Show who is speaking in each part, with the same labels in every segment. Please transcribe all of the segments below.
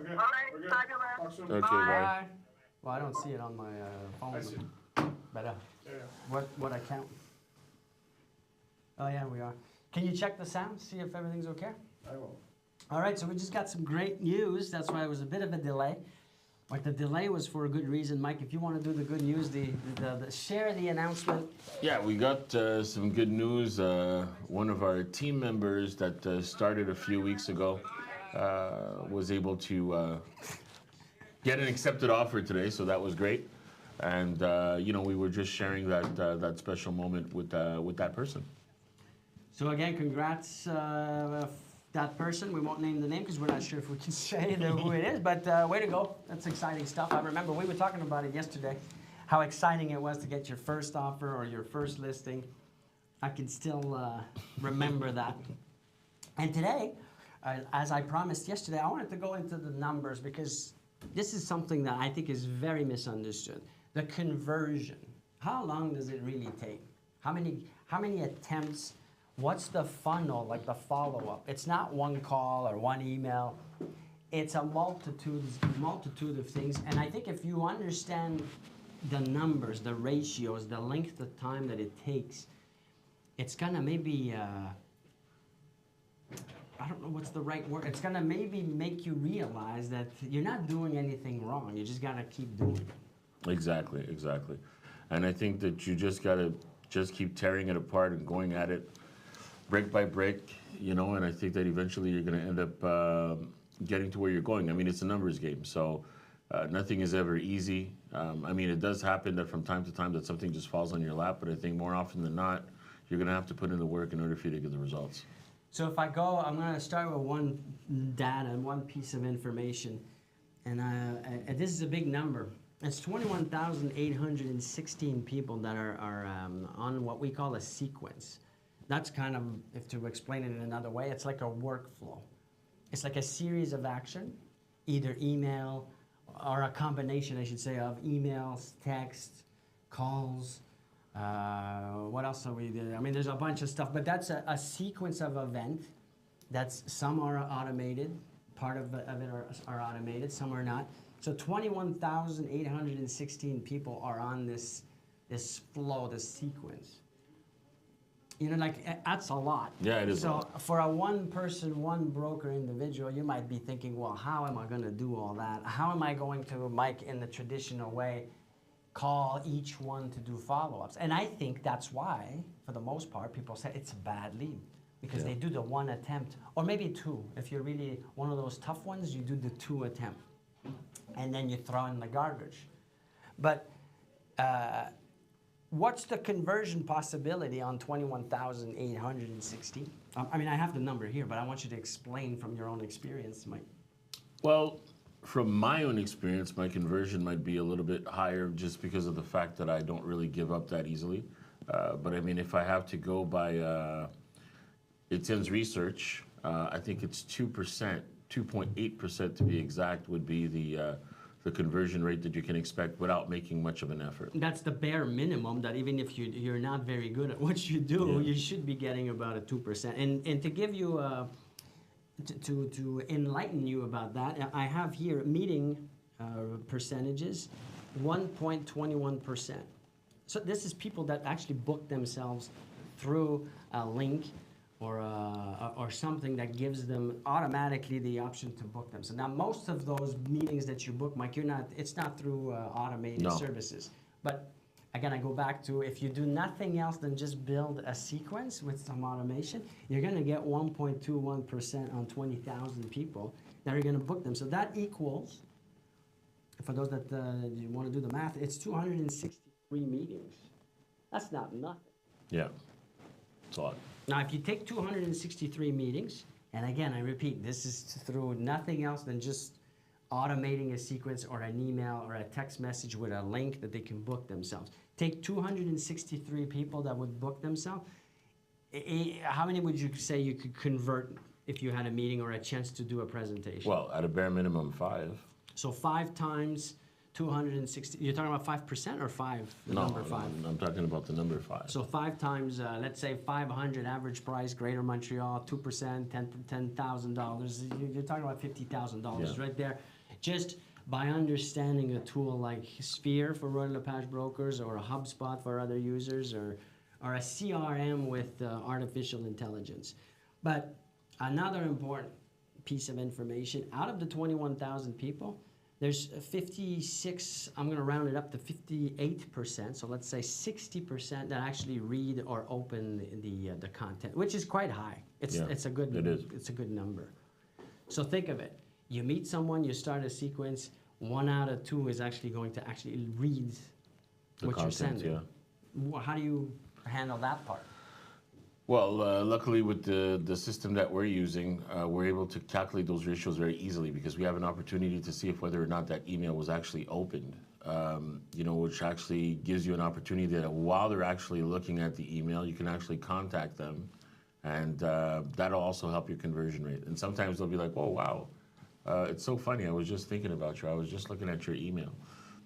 Speaker 1: Okay.
Speaker 2: All right,
Speaker 1: We're good.
Speaker 2: fabulous.
Speaker 1: Talk soon.
Speaker 3: Okay,
Speaker 2: Bye.
Speaker 3: bye.
Speaker 4: Well, I don't see it on my phone.
Speaker 1: I see.
Speaker 4: But
Speaker 1: Yeah,
Speaker 4: what account? Oh yeah, we are. Can you check the sound, see if everything's okay?
Speaker 1: I will.
Speaker 4: All right, so we just got some great news. That's why it was a bit of a delay. But the delay was for a good reason. Mike, if you want to do the good news, the share the announcement.
Speaker 3: Yeah, we got some good news. One of our team members that started a few weeks ago was able to get an accepted offer today, so that was great. And you know, we were just sharing that special moment with that person.
Speaker 4: So again, congrats that person. We won't name the name because we're not sure if we can say who it is, but way to go. That's exciting stuff. I remember we were talking about it yesterday, how exciting it was to get your first offer or your first listing. I can still remember that. And today, as I promised yesterday, I wanted to go into the numbers because this is something that I think is very misunderstood. The conversion. How long does it really take? How many attempts? What's the funnel, like the follow-up? It's not one call or one email. It's a multitude of things. And I think if you understand the numbers, the ratios, the length of time that it takes, it's gonna maybe, I don't know what's the right word. It's gonna maybe make you realize that you're not doing anything wrong. You just gotta keep doing it.
Speaker 3: Exactly, exactly. And I think that you just gotta keep tearing it apart and going at it break by break, you know, and I think that eventually you're going to end up getting to where you're going. I mean, it's a numbers game, so nothing is ever easy. I mean, it does happen that from time to time that something just falls on your lap, but I think more often than not, you're going to have to put in the work in order for you to get the results.
Speaker 4: So if I go, I'm going to start with one data and one piece of information, and this is a big number. It's 21,816 people that are on what we call a sequence. That's kind of, if to explain it in another way, it's like a workflow. It's like a series of action, either email or a combination, I should say, of emails, text, calls. What else are we doing? I mean, there's a bunch of stuff, but that's a sequence of event. That's some are automated, part of it are automated, some are not. So 21,816 people are on this flow, this sequence. You know, like, that's a lot.
Speaker 3: Yeah, it is.
Speaker 4: So for a one person, one broker individual, you might be thinking, well, how am I going to do all that? How am I going to, Mike, in the traditional way, call each one to do follow-ups? And I think that's why, for the most part, people say it's a bad lead. Because they do the one attempt, or maybe two. If you're really one of those tough ones, you do the 2 attempt. And then you throw in the garbage. But what's the conversion possibility on 21,860? I mean, I have the number here, but I want you to explain from your own experience, Mike.
Speaker 3: Well, from my own experience, my conversion might be a little bit higher just because of the fact that I don't really give up that easily. But I mean, if I have to go by Etienne's research, I think it's 2%, 2.8% to be exact, would be the conversion rate that you can expect without making much of an effort.
Speaker 4: That's the bare minimum, that even if you're not very good at what you do, you should be getting about a 2%. And to give you, to enlighten you about that, I have here meeting percentages, 1.21%. So this is people that actually book themselves through a link or something that gives them automatically the option to book them. So now most of those meetings that you book, Mike, it's not through automated services. But again, I go back to, if you do nothing else than just build a sequence with some automation, you're gonna get 1.21% on 20,000 people that are gonna book them. So that equals, for those that you wanna do the math, it's 263 meetings. That's not nothing.
Speaker 3: Yeah, it's a lot.
Speaker 4: Now, if you take 263 meetings, and again, I repeat, this is through nothing else than just automating a sequence or an email or a text message with a link that they can book themselves. Take 263 people that would book themselves. How many would you say you could convert if you had a meeting or a chance to do a presentation?
Speaker 3: Well, at a bare minimum, 5.
Speaker 4: So 5 times 260. You're talking about 5% or five? The number 5.
Speaker 3: I'm talking about the number 5.
Speaker 4: So 5 times, let's say 500 average price, Greater Montreal, 2%, $10,000. You're talking about $50,000 right there. Just by understanding a tool like Sphere for Royal LePage brokers, or a HubSpot for other users, or a CRM with artificial intelligence. But another important piece of information, out of the 21,000 people, there's 56, I'm going to round it up to 58%, so let's say 60% that actually read or open the content, which is quite high. It's a good, it's a good number. So think of it. You meet someone, you start a sequence, 1 out of 2 is actually going to actually read what you're sending. How do you handle that part?
Speaker 3: Well, luckily with the system that we're using, we're able to calculate those ratios very easily, because we have an opportunity to see if whether or not that email was actually opened, you know, which actually gives you an opportunity that while they're actually looking at the email, you can actually contact them, and that'll also help your conversion rate. And sometimes they'll be like, oh, wow, it's so funny, I was just thinking about you, I was just looking at your email.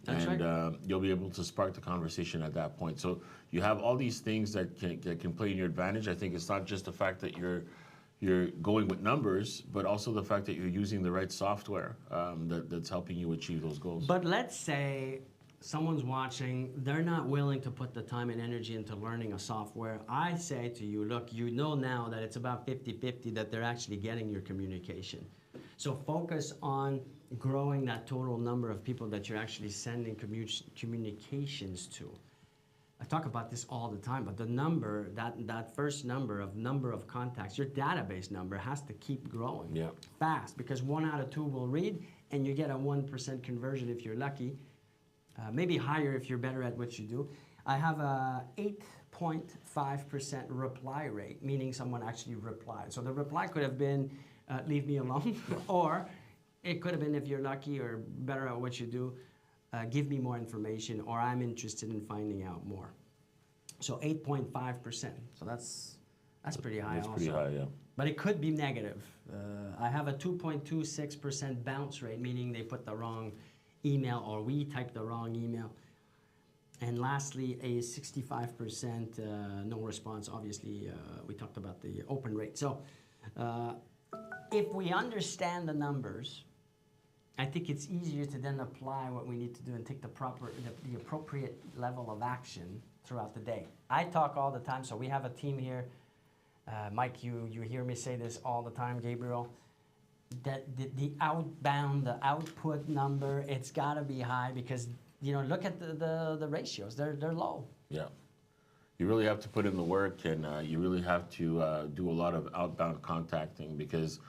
Speaker 4: That's right.
Speaker 3: You'll be able to spark the conversation at that point. So you have all these things that can play in your advantage. I think it's not just the fact that you're going with numbers, but also the fact that you're using the right software that's helping you achieve those goals.
Speaker 4: But let's say someone's watching, they're not willing to put the time and energy into learning a software. I say to you, look, you know now that it's about 50-50 that they're actually getting your communication. So focus on growing that total number of people that you're actually sending communications to. I talk about this all the time, but the number, that first number of contacts, your database number has to keep growing fast, because 1 out of 2 will read, and you get a 1% conversion if you're lucky, maybe higher if you're better at what you do. I have a 8.5% reply rate, meaning someone actually replied. So the reply could have been, leave me alone, or it could have been, if you're lucky or better at what you do, give me more information, or I'm interested in finding out more. So 8.5%. So that's pretty high.
Speaker 3: That's pretty high, yeah.
Speaker 4: But it could be negative. I have a 2.26% bounce rate, meaning they put the wrong email or we typed the wrong email. And lastly, a 65% no response. Obviously, we talked about the open rate. So if we understand the numbers, I think it's easier to then apply what we need to do and take the appropriate level of action throughout the day. I talk all the time, so we have a team here. Mike, you hear me say this all the time, Gabriel, that the outbound, the output number, it's got to be high, because, you know, look at the ratios, they're low.
Speaker 3: Yeah. You really have to put in the work, and you really have to do a lot of outbound contacting, because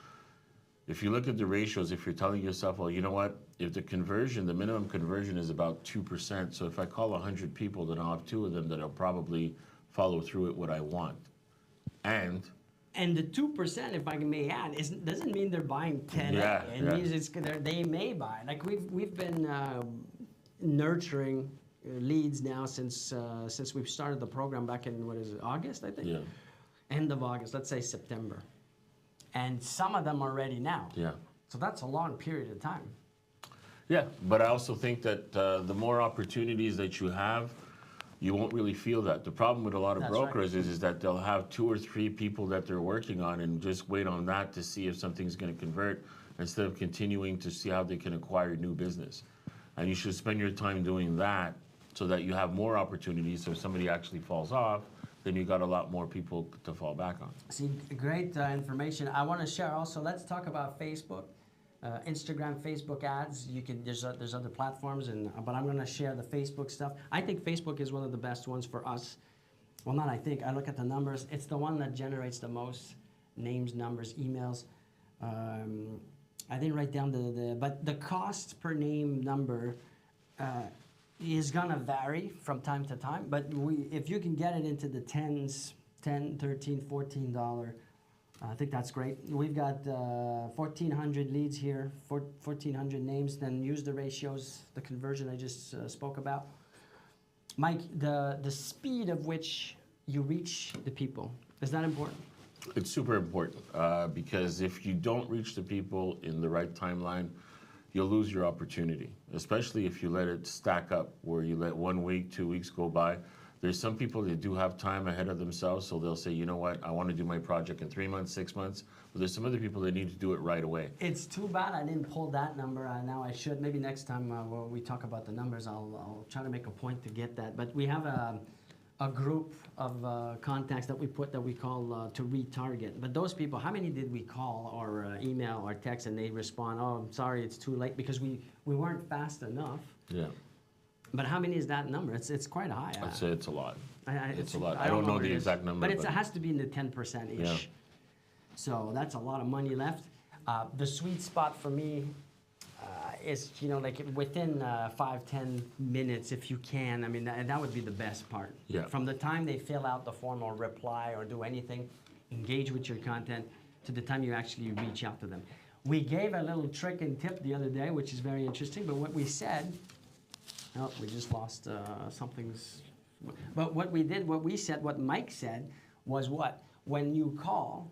Speaker 3: if you look at the ratios, if you're telling yourself, well, you know what, if the conversion, the minimum conversion is about 2%, so if I call 100 people, then I'll have 2 of them that'll probably follow through with what I want. And
Speaker 4: the 2%, if I may add, doesn't mean they're buying 10. It means they may buy. Like we've been nurturing leads now since we've started the program back in, what is it, August, I think?
Speaker 3: Yeah.
Speaker 4: End of August, let's say September. And some of them are ready now.
Speaker 3: Yeah.
Speaker 4: So that's a long period of time.
Speaker 3: Yeah, but I also think that the more opportunities that you have, you won't really feel that. The problem with a lot of brokers is that they'll have 2 or 3 people that they're working on and just wait on that to see if something's going to convert, instead of continuing to see how they can acquire new business. And you should spend your time doing that so that you have more opportunities. So if somebody actually falls off, then you got a lot more people to fall back on.
Speaker 4: See, great information. I want to share also, let's talk about Facebook, Instagram, Facebook ads. You can, there's other platforms, but I'm going to share the Facebook stuff. I think Facebook is one of the best ones for us. Well, not I think, I look at the numbers. It's the one that generates the most names, numbers, emails. I didn't write down but the cost per name number is gonna vary from time to time, but if you can get it into the tens, $10, $13, $14, I think that's great. We've got 1,400 leads here, 1,400 names, then use the ratios, the conversion I just spoke about. Mike, the speed of which you reach the people, is that important?
Speaker 3: It's super important, because if you don't reach the people in the right timeline, you'll lose your opportunity, especially if you let it stack up, where you let 1 week, 2 weeks go by. There's some people that do have time ahead of themselves, so they'll say, you know what, I want to do my project in 3 months, 6 months. But there's some other people that need to do it right away.
Speaker 4: It's too bad I didn't pull that number. Now I should. Maybe next time when we talk about the numbers, I'll try to make a point to get that. But we have a group of contacts that we call to retarget. But those people, how many did we call or email or text and they respond, oh, I'm sorry, it's too late, because we weren't fast enough.
Speaker 3: Yeah.
Speaker 4: But how many is that number? It's quite high.
Speaker 3: I'd say it's a lot. It's a lot.
Speaker 4: I
Speaker 3: don't know
Speaker 4: what
Speaker 3: the
Speaker 4: it
Speaker 3: exact
Speaker 4: is,
Speaker 3: number.
Speaker 4: but it has to be in the 10%-ish.
Speaker 3: Yeah.
Speaker 4: So that's a lot of money left. The sweet spot for me is, like within 5-10 minutes, if you can. I mean, that would be the best part.
Speaker 3: Yeah.
Speaker 4: From the time they fill out the form or reply or do anything, engage with your content, to the time you actually reach out to them. We gave a little trick and tip the other day, which is very interesting. But what we said, oh, we just lost something's. But what Mike said was what? When you call,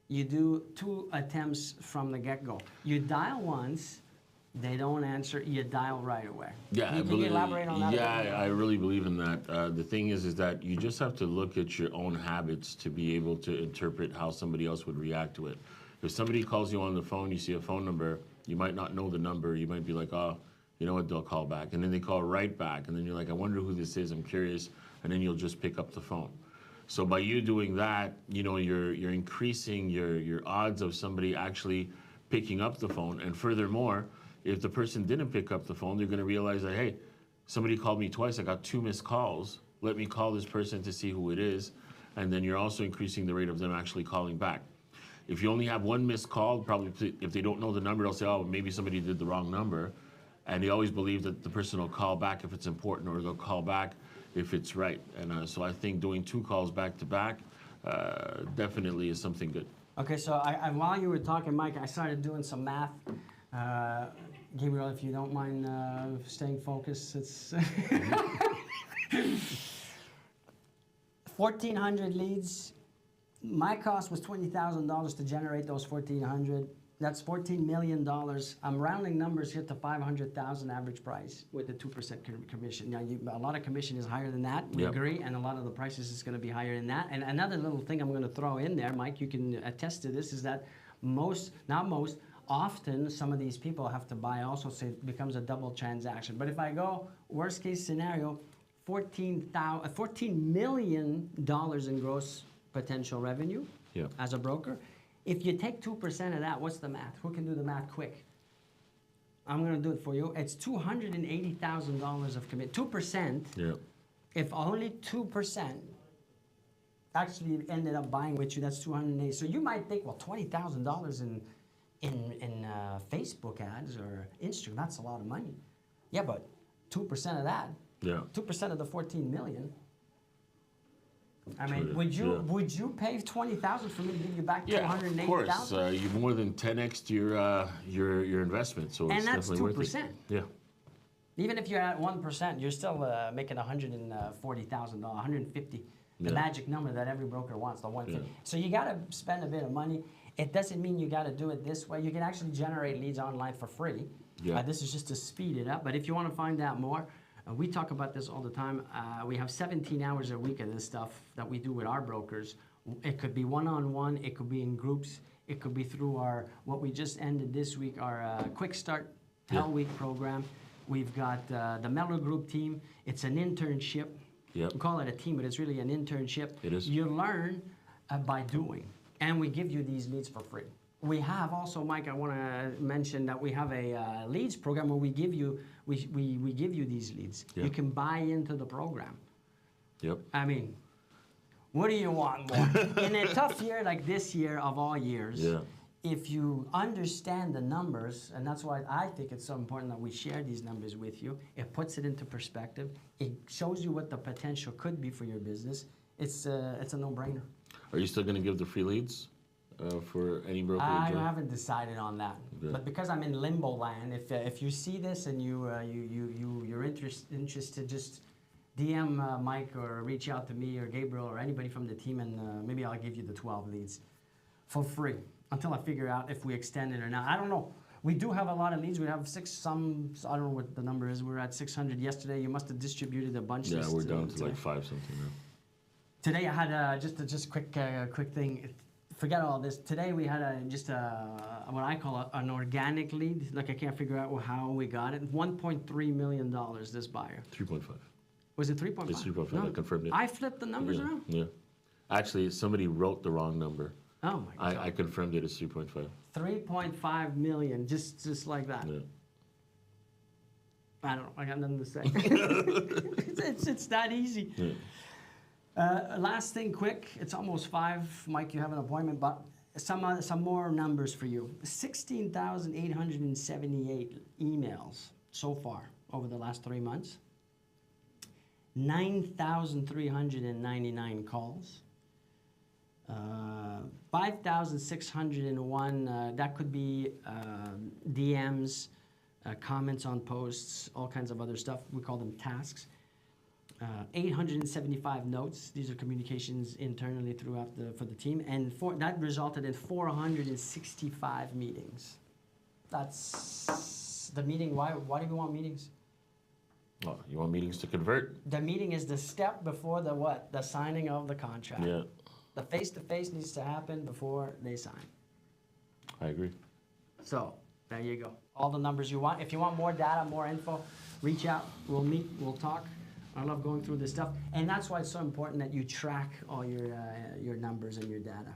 Speaker 4: you do 2 attempts from the get-go. You dial once, they don't answer, you dial right away.
Speaker 3: Yeah,
Speaker 4: Can you elaborate on that?
Speaker 3: Yeah, I really believe in that. The thing is that you just have to look at your own habits to be able to interpret how somebody else would react to it. If somebody calls you on the phone, you see a phone number, you might not know the number, you might be like, oh, you know what, they'll call back. And then they call right back, and then you're like, I wonder who this is, I'm curious, and then you'll just pick up the phone. So by you doing that, you're increasing your odds of somebody actually picking up the phone. And furthermore, if the person didn't pick up the phone, they're going to realize that, hey, somebody called me twice, I got 2 missed calls, let me call this person to see who it is. And then you're also increasing the rate of them actually calling back. If you only have 1 missed call, probably if they don't know the number, they'll say, oh, maybe somebody did the wrong number. And they always believe that the person will call back if it's important, or they'll call back if it's right. And so I think doing 2 calls back to back definitely is something good.
Speaker 4: Okay, so I while you were talking, Mike, I started doing some math. Gabriel, if you don't mind staying focused, it's 1,400 leads. My cost was $20,000 to generate those 1,400. That's $14 million. I'm rounding numbers here to $500,000 average price with the 2% commission. Now, a lot of commission is higher than that. We agree, and a lot of the prices is going to be higher than that. And another little thing I'm going to throw in there, Mike, you can attest to this, is that often some of these people have to buy also, so it becomes a double transaction. But if I go worst case scenario, $14 million in gross potential revenue as a broker. If you take 2% of that, what's the math? Who can do the math quick? I'm going to do it for you. It's $280,000 of commit. 2%. Yeah. If only 2% actually ended up buying with you, that's $280,000. So you might think, well, $20,000 in Facebook ads or Instagram, that's a lot of money. Yeah, but 2% of that. Yeah. 2% of the 14 million. I mean, would you pay $20,000 for me to give you back $280,000?
Speaker 3: Yeah, of course. You more than 10x your investment, so it's definitely worth it.
Speaker 4: And that's 2%. Yeah. Even if you're at 1%, you're still making $140,000, $150,000. The magic number that every broker wants, the 150. Yeah. So you got to spend a bit of money. It doesn't mean you got to do it this way. You can actually generate leads online for free. Yeah. This is just to speed it up. But if you want to find out more, we talk about this all the time. We have 17 hours a week of this stuff that we do with our brokers. It could be one-on-one. It could be in groups. It could be through what we just ended this week, our Quick Start Hell Week program. We've got the Mellor Group team. It's an internship. Yep. We call it a team, but it's really an internship. It is. You learn by doing, and we give you these leads for free. We have also, Mike, I want to mention that we have a leads program where we give you these leads. Yep. You can buy into the program. Yep. I mean, what do you want more? In a tough year like this year of all years, if you understand the numbers, and that's why I think it's so important that we share these numbers with you, it puts it into perspective. It shows you what the potential could be for your business. It's a no-brainer. Are you still going to give the free leads? For any broker? I haven't decided on that, but because I'm in limbo land, if you see this and you're interested, just DM Mike or reach out to me or Gabriel or anybody from the team, and maybe I'll give you the 12 leads for free until I figure out if we extend it or not. I don't know. We do have a lot of leads. We have I don't know what the number is. We were at 600 yesterday. You must have distributed a bunch.
Speaker 3: Yeah, we're down to like 5 something now.
Speaker 4: Today I had just quick thing. Forget all this. Today we had what I call an organic lead. Like I can't figure out how we got it. $1.3 million. This buyer.
Speaker 3: 3.5.
Speaker 4: Was it 3.5?
Speaker 3: It's 3.5.
Speaker 4: No,
Speaker 3: I confirmed it.
Speaker 4: I flipped the numbers around.
Speaker 3: Yeah. Actually, somebody wrote the wrong number.
Speaker 4: Oh my God.
Speaker 3: I confirmed it as 3.5.
Speaker 4: 3.5 million, just like that.
Speaker 3: Yeah.
Speaker 4: I don't know. I got nothing to say. it's that easy.
Speaker 3: Yeah.
Speaker 4: Last thing, quick. It's almost 5. Mike, you have an appointment, but some more numbers for you. 16,878 emails so far over the last 3 months. 9,399 calls. 5,601, that could be DMs, comments on posts, all kinds of other stuff. We call them tasks. 875 notes. These are communications internally throughout for the team. And that resulted in 465 meetings. That's the meeting. Why do you want meetings?
Speaker 3: Oh, you want meetings to convert?
Speaker 4: The meeting is the step before the what? The signing of the contract.
Speaker 3: Yeah.
Speaker 4: The face-to-face needs to happen before they sign.
Speaker 3: I agree.
Speaker 4: So, there you go. All the numbers you want. If you want more data, more info, reach out. We'll meet. We'll talk. I love going through this stuff. And that's why it's so important that you track all your numbers and your data.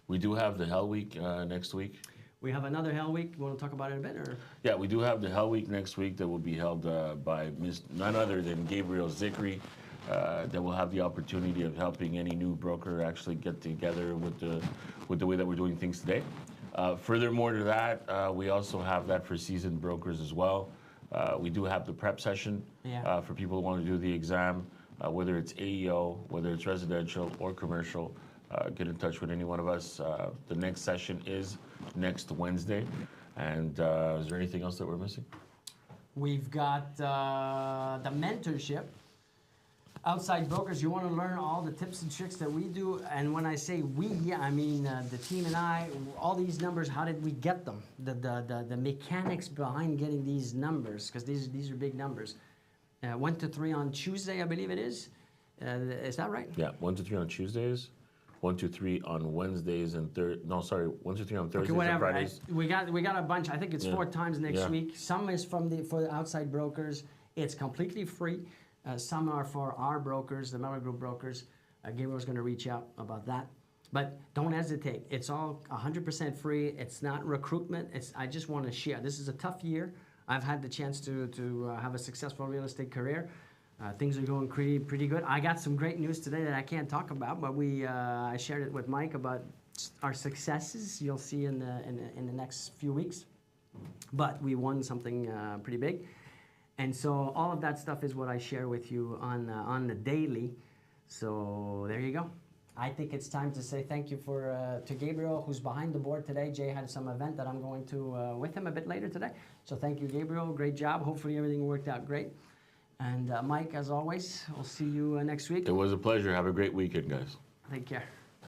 Speaker 3: We do have the Hell Week next week.
Speaker 4: We have another Hell Week. You want to talk about it a bit? Or?
Speaker 3: Yeah, we do have the Hell Week next week that will be held by none other than Gabriel Zickery. That will have the opportunity of helping any new broker actually get together with the way that we're doing things today. Furthermore to that, we also have that for seasoned brokers as well. We do have the prep session for people who want to do the exam, whether it's AEO, whether it's residential or commercial. Get in touch with any one of us. The next session is next Wednesday. And is there anything else that we're missing? We've got the mentorship. Outside brokers, you want to learn all the tips and tricks that we do. And when I say we, I mean the team and I, all these numbers, how did we get them? The mechanics behind getting these numbers, because these are big numbers. 1 to 3 on Tuesday, I believe it is. Is that right? Yeah, 1 to 3 on Tuesdays. 1 to 3 on Wednesdays and 1 to 3 on Thursdays and Fridays.
Speaker 4: We got a bunch. I think it's 4 times next week. Some is for the outside brokers. It's completely free. Some are for our brokers, the Mellor Group brokers. Gabriel's going to reach out about that. But don't hesitate. It's all 100% free. It's not recruitment. I just want to share. This is a tough year. I've had the chance to have a successful real estate career. Things are going pretty good. I got some great news today that I can't talk about, but I shared it with Mike about our successes. You'll see in the next few weeks. But we won something pretty big. And so all of that stuff is what I share with you on the daily. So there you go. I think it's time to say thank you to Gabriel, who's behind the board today. Jay had some event that I'm going to with him a bit later today. So thank you, Gabriel. Great job. Hopefully everything worked out great. And Mike, as always, we'll see you next week.
Speaker 3: It was a pleasure. Have a great weekend, guys.
Speaker 4: Take care.